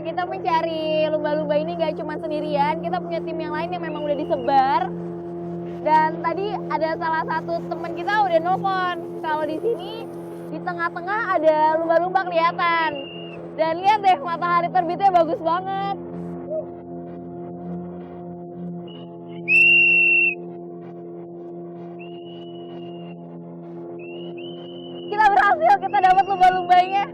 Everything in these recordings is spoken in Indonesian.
kita mencari lumba-lumba ini nggak cuma sendirian, kita punya tim yang lain yang memang udah disebar. Dan tadi ada salah satu teman kita udah nelfon kalau di sini di tengah-tengah ada lumba-lumba kelihatan. Dan lihat deh, matahari terbitnya bagus banget. Kita berhasil, kita dapat lumba-lumbanya.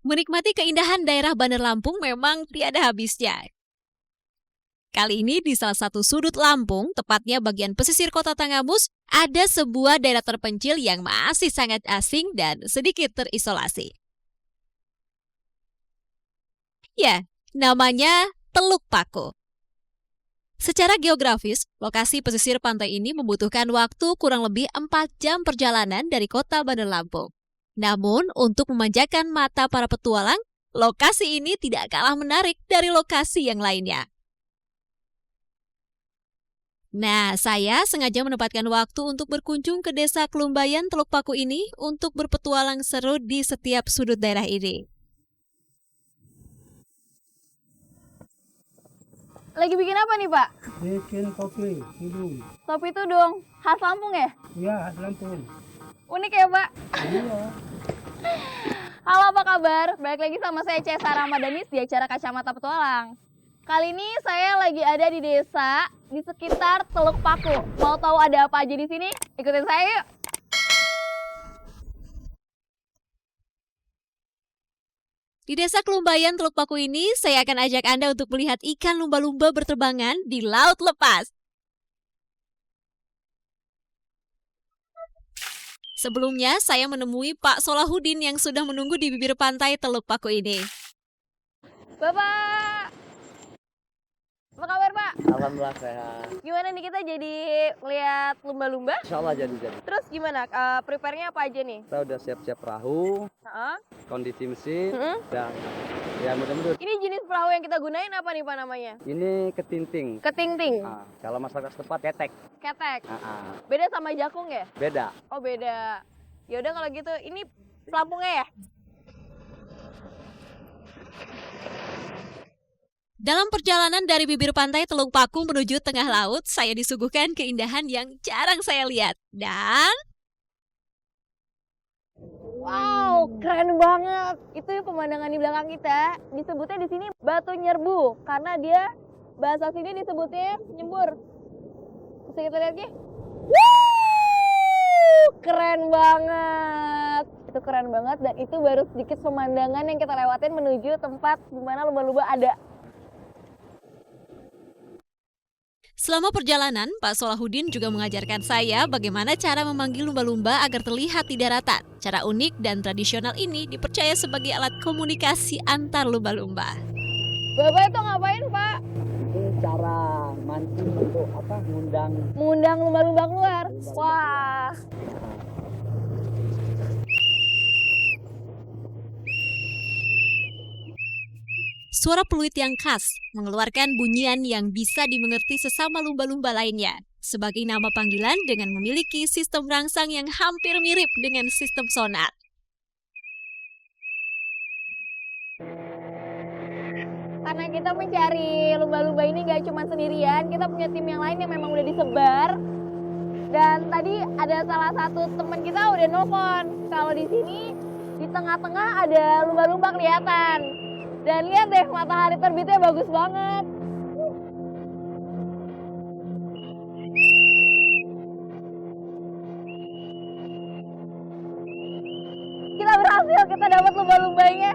Menikmati keindahan daerah Bandar Lampung memang tiada habisnya. Kali ini di salah satu sudut Lampung, tepatnya bagian pesisir kota Tangamus, ada sebuah daerah terpencil yang masih sangat asing dan sedikit terisolasi. Ya, namanya Teluk Paku. Secara geografis, lokasi pesisir pantai ini membutuhkan waktu kurang lebih 4 jam perjalanan dari kota Bandar Lampung. Namun, untuk memanjakan mata para petualang, lokasi ini tidak kalah menarik dari lokasi yang lainnya. Nah, saya sengaja menempatkan waktu untuk berkunjung ke desa Kelumbayan Teluk Paku ini untuk berpetualang seru di setiap sudut daerah ini. Lagi bikin apa nih, Pak? Bikin kopi, hidung. Kopi tudung, khas Lampung ya? Iya, khas Lampung. Unik ya, Pak? Iya. Halo, apa kabar? Balik lagi sama saya Cesa Ramadanis di acara Kacamata Petualang. Kali ini saya lagi ada di desa di sekitar Teluk Paku. Mau tahu ada apa aja di sini? Ikutin saya yuk. Di desa Kelumbayan Teluk Paku ini, saya akan ajak Anda untuk melihat ikan lumba-lumba berterbangan di laut lepas. Sebelumnya, saya menemui Pak Solahuddin yang sudah menunggu di bibir pantai Teluk Paku ini. Bapak, apa kabar, Pak? Alhamdulillah sehat. Gimana nih kita jadi lihat lumba-lumba? Insya Allah jadi. Terus gimana? Prepare-nya apa aja nih? Kita udah siap-siap perahu, Heeh. kondisi mesin, Mm-mm. dan ya mudah-mudahan. Ini jenis perahu yang kita gunain apa nih, Pak, namanya? Ini ketinting. Ketingting, Nah, kalau masyarakat setempat ketek. ketek. Ah, Beda sama jakung ya? beda. Oh, beda. Ya udah kalau gitu, ini pelampungnya ya? Dalam perjalanan dari bibir pantai Teluk Paku menuju tengah laut, saya disuguhkan keindahan yang jarang saya lihat. Dan Wow, keren banget. Itu pemandangan di belakang kita. Disebutnya di sini batu nyerbu karena dia bahasa sini disebutnya nyembur. Bisa kita lihat, Ki? Wuh, keren banget. Itu keren banget dan itu baru sedikit pemandangan yang kita lewatin menuju tempat di mana lumba-lumba ada. selama perjalanan, Pak Solahuddin juga mengajarkan saya bagaimana cara memanggil lumba-lumba agar terlihat di daratan. Cara unik dan tradisional ini dipercaya sebagai alat komunikasi antar lumba-lumba. Bapak itu ngapain, Pak? Itu cara mancing untuk apa? Mengundang lumba-lumba keluar. Wah. Suara peluit yang khas mengeluarkan bunyian yang bisa dimengerti sesama lumba-lumba lainnya. Sebagai nama panggilan dengan memiliki sistem rangsang yang hampir mirip dengan sistem sonar. Karena kita mencari lumba-lumba ini nggak cuma sendirian, kita punya tim yang lain yang memang udah disebar. Dan tadi ada salah satu teman kita udah nelfon kalau di sini di tengah-tengah ada lumba-lumba kelihatan. Dan lihat deh, matahari terbitnya bagus banget. Kita berhasil, kita dapat lumba-lumbanya.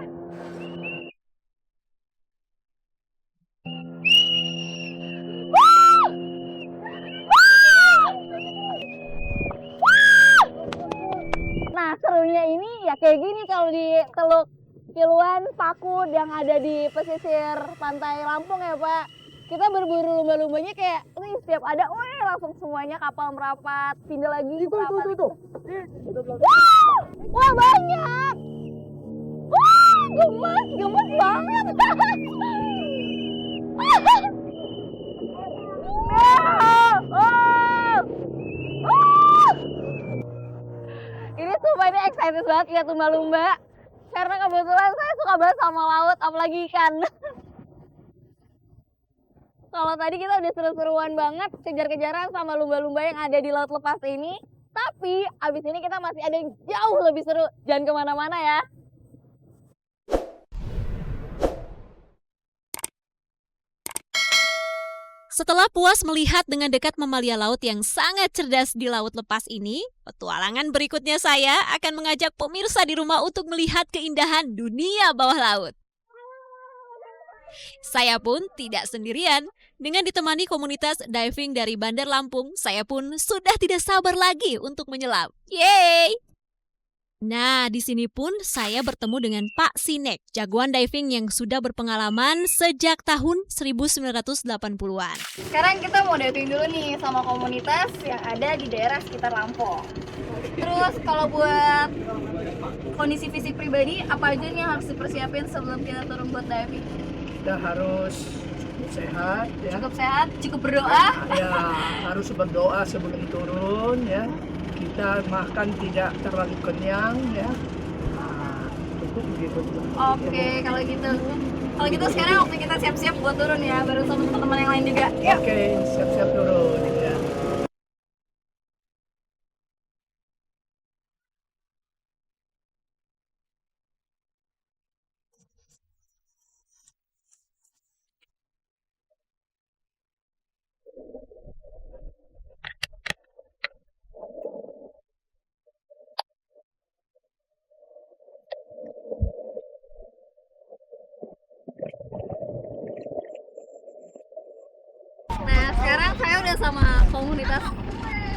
Nah, serunya ini ya kayak gini kalau di Teluk Paku yang ada di pesisir pantai Lampung ya, Pak. Kita berburu lumba-lumbanya kayak, wih, setiap ada, wih, langsung semuanya kapal merapat, pindah lagi, merapat. Itu. Wah! Wah, banyak. Wah, gemes banget. Ini sumpah ini excited banget ya lumba-lumba. Karena kebetulan saya suka banget sama laut, apalagi ikan. Kalau tadi kita udah seru-seruan banget kejar-kejaran sama lumba-lumba yang ada di laut lepas ini. Tapi abis ini kita masih ada yang jauh lebih seru. Jangan kemana-mana ya. Setelah puas melihat dengan dekat mamalia laut yang sangat cerdas di laut lepas ini, petualangan berikutnya saya akan mengajak pemirsa di rumah untuk melihat keindahan dunia bawah laut. Saya pun tidak sendirian. Dengan ditemani komunitas diving dari Bandar Lampung, saya pun sudah tidak sabar lagi untuk menyelam. Yeay! Nah, di sini pun saya bertemu dengan Pak Sinek, jagoan diving yang sudah berpengalaman sejak tahun 1980-an. Sekarang kita mau diving dulu nih sama komunitas yang ada di daerah sekitar Lampung. Terus kalau buat kondisi fisik pribadi, apa aja nih yang harus dipersiapin sebelum kita turun buat diving? Kita harus sehat ya. Cukup sehat, cukup berdoa. Ya, harus berdoa sebelum turun ya. Kita makan tidak terlalu kenyang ya. Nah, cukup begitu. Oke, kalau gitu. Kalau gitu sekarang waktu kita siap-siap buat turun ya, bareng sama teman-teman yang lain juga. Yuk. Oke, siap-siap turun ya. Nah, sekarang saya udah sama komunitas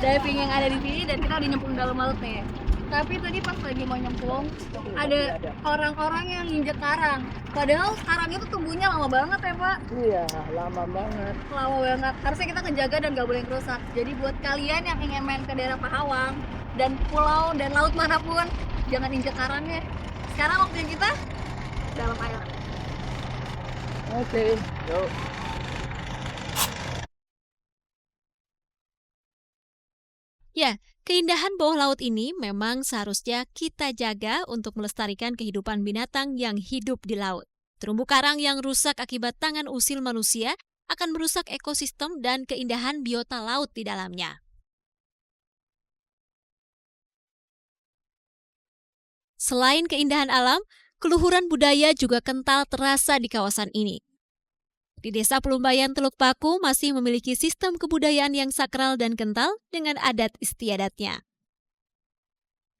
diving yang ada di sini dan kita udah nyemplung dalam laut nih. Tapi tadi pas lagi mau nyemplung, ada orang-orang yang nginjek karang. Padahal karang itu tumbuhnya lama banget ya, Pak. Iya, lama banget. Lama banget. Harusnya kita kejaga dan gak boleh rusak. Jadi buat kalian yang ingin main ke daerah Pahawang dan pulau dan laut manapun, jangan injek karangnya. Sekarang waktunya kita dalam air. Oke, yuk. Ya, keindahan bawah laut ini memang seharusnya kita jaga untuk melestarikan kehidupan binatang yang hidup di laut. Terumbu karang yang rusak akibat tangan usil manusia akan merusak ekosistem dan keindahan biota laut di dalamnya. Selain keindahan alam, keluhuran budaya juga kental terasa di kawasan ini. Di Desa Pelumbayan Teluk Paku masih memiliki sistem kebudayaan yang sakral dan kental dengan adat istiadatnya.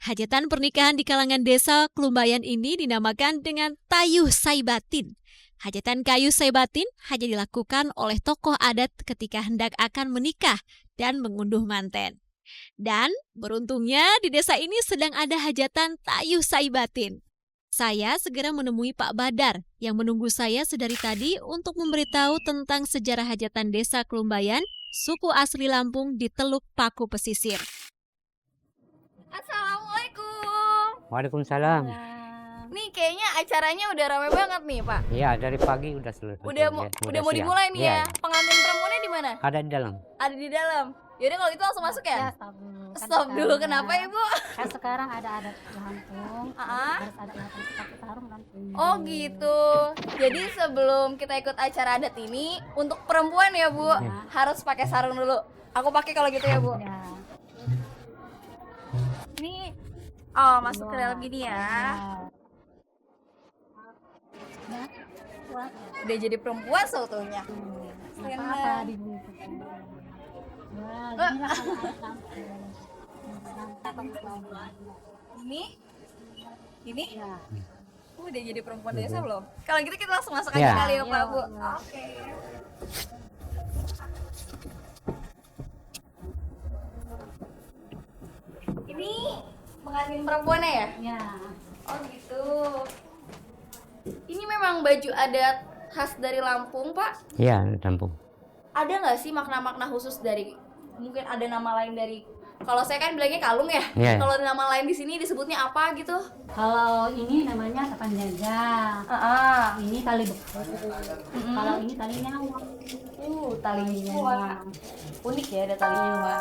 Hajatan pernikahan di kalangan desa Pelumbayan ini dinamakan dengan Tayuh Saibatin. Hajatan kayu Saibatin hanya dilakukan oleh tokoh adat ketika hendak akan menikah dan mengunduh manten. Dan beruntungnya di desa ini sedang ada hajatan Tayuh Saibatin. Saya segera menemui Pak Badar yang menunggu saya sedari tadi untuk memberitahu tentang sejarah hajatan desa Kelumbayan, suku asli Lampung di Teluk Paku Pesisir. Assalamualaikum. Waalaikumsalam. Nih kayaknya acaranya udah rame banget nih, Pak. Iya, dari pagi udah selesai. Udah mau siang. dimulai nih Iya, ya. Pengantin perempuannya di mana? ada di dalam. Ada di dalam. Yaudah kalau gitu langsung masuk ya? Ya, stop dulu. Kan Stop dulu, sekarang kenapa ya, Ibu? Kan sekarang ada adat Lampung, Ah. harus ada adat pakai sarung kan. Oh gitu. Jadi sebelum kita ikut acara adat ini, untuk perempuan ya Bu, harus pakai sarung dulu. Aku pakai kalau gitu ya Bu. Ya. Ini, oh masuk ke dalam gini ya. Ya. Kuat. Udah jadi perempuan seutuhnya. Apa-apa dibungkus. Wah, inilah kalau adat Lampung. Ini, Ya. udah jadi perempuan desa belum? Kalau gitu kita langsung masuk Ya. aja kali ya Pak Ya, Bu. ya. Oke. Ini pengantin perempuannya ya? Ya. Oh gitu. Ini memang baju adat khas dari Lampung Pak? Iya, Lampung. Ada nggak sih makna-makna khusus dari, mungkin ada nama lain dari Kalau saya kan bilangnya kalung ya. Iya. Kalau nama lain di sini disebutnya apa gitu? Kalau ini namanya tapan jaga. Ini tali bekas. Kalau ini tali nyawa. Tali nyawa. Unik ya ada tali nyawa.